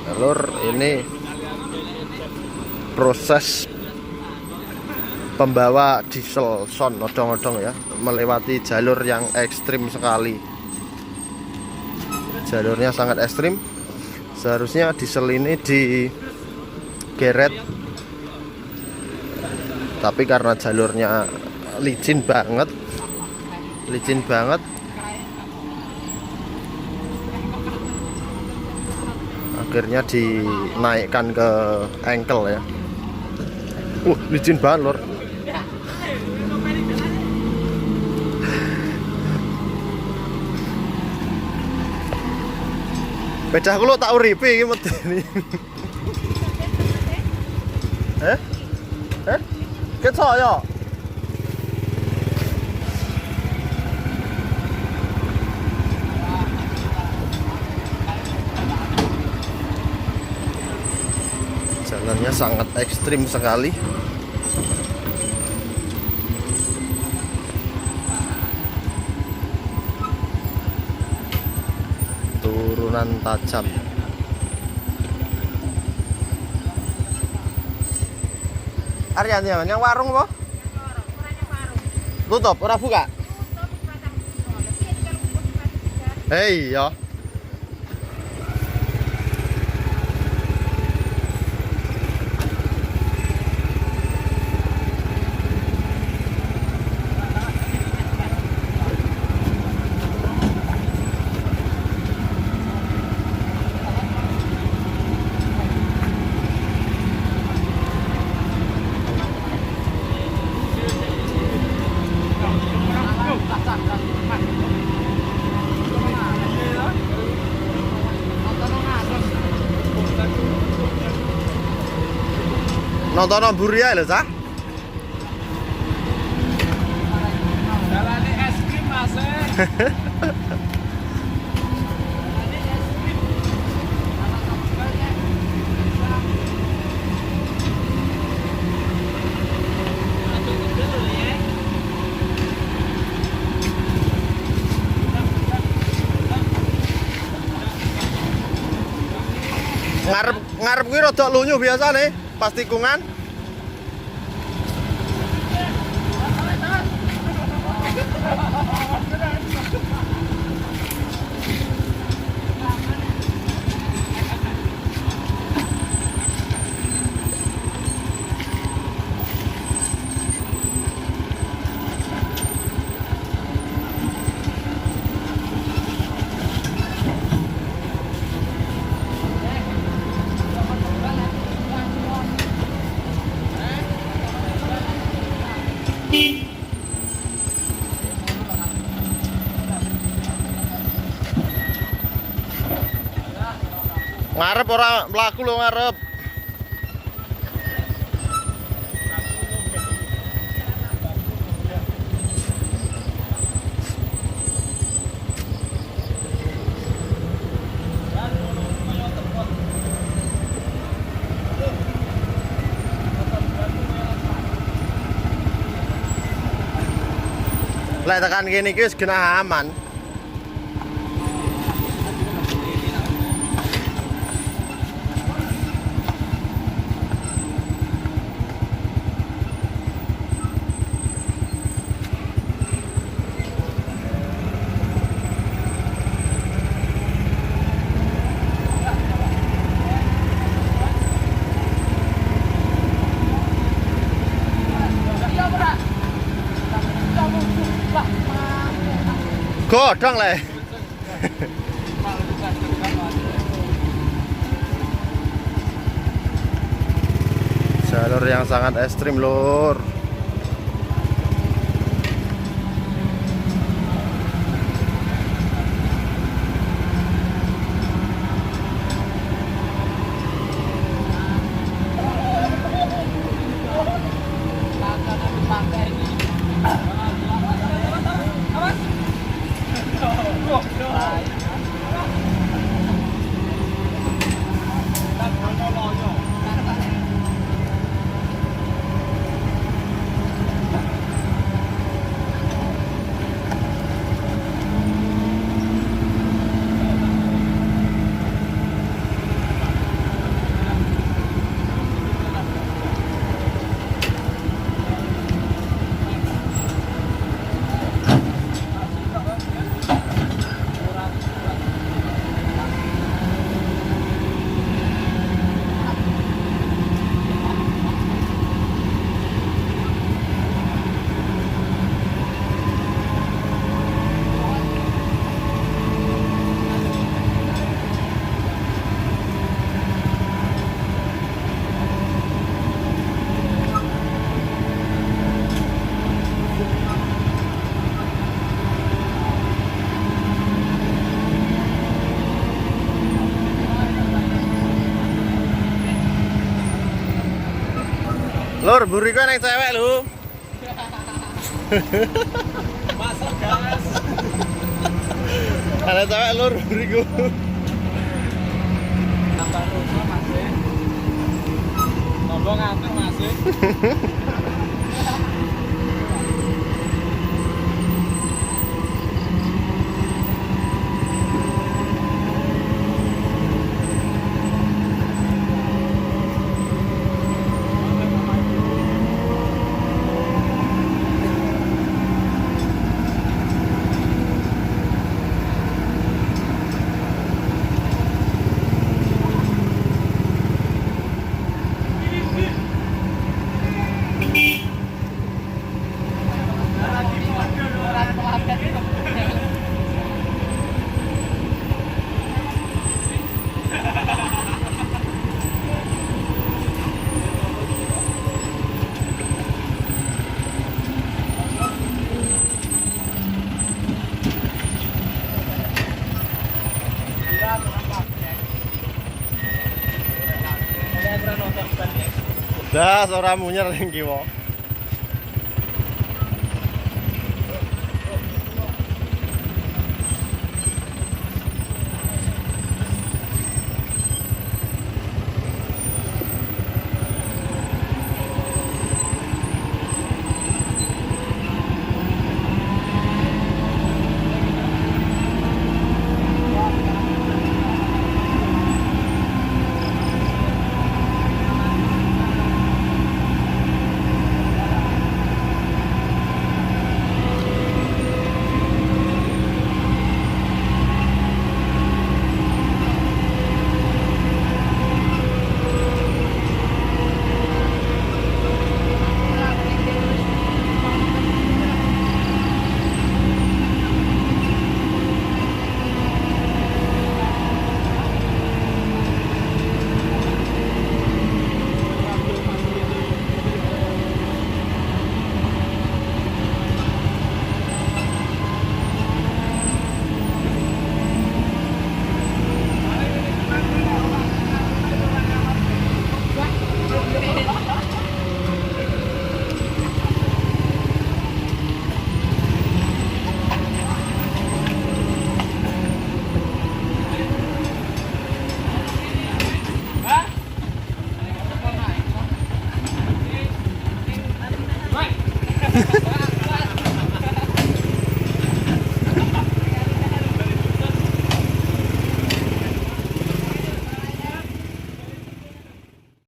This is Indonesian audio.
Lur, ini proses pembawa diesel son odong-odong ya, melewati jalur yang ekstrim sekali. Jalurnya sangat ekstrim. Seharusnya diesel ini digeret, tapi karena jalurnya licin banget, akhirnya dinaikkan ke engkel ya. Licin banget lor. Beda kulo tak uripi iki medeni. Ket saya. Jalannya sangat ekstrim sekali. Turunan tajam. Aryan yang warung apa? Tutup, ora buka? Hei ya. Nonton buri ae lho, Cah. Jalane es krim, Mas. Ngarep kuwi rada lunyu biasane pas tikungan. Ngarep ora mlaku lho ngarep. Lek tekan kene iki wis genah aman. Godong le. Jalur yang sangat ekstrim lur. Lur, buriku yang cewek lu. Masuk gas. Ada cewek lur, buriku. Tambah rusuh masih. Tambah ngantuk masih. Dah, suara munyer yang kiwa. Hah?